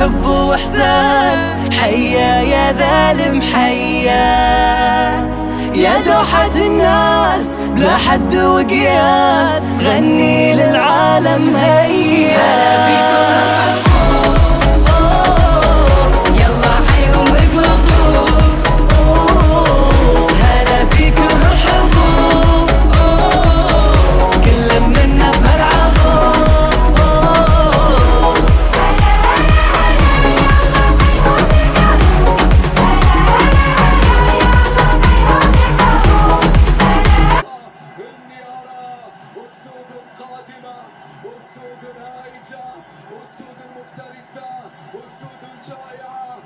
حب واحساس. حيا يا ذا المحيا يا دوحة الناس بلا حد وقياس، غني للعالم هيا. أسود قادمة، أسود هائجة، أسود مفترسة، أسود جائعة.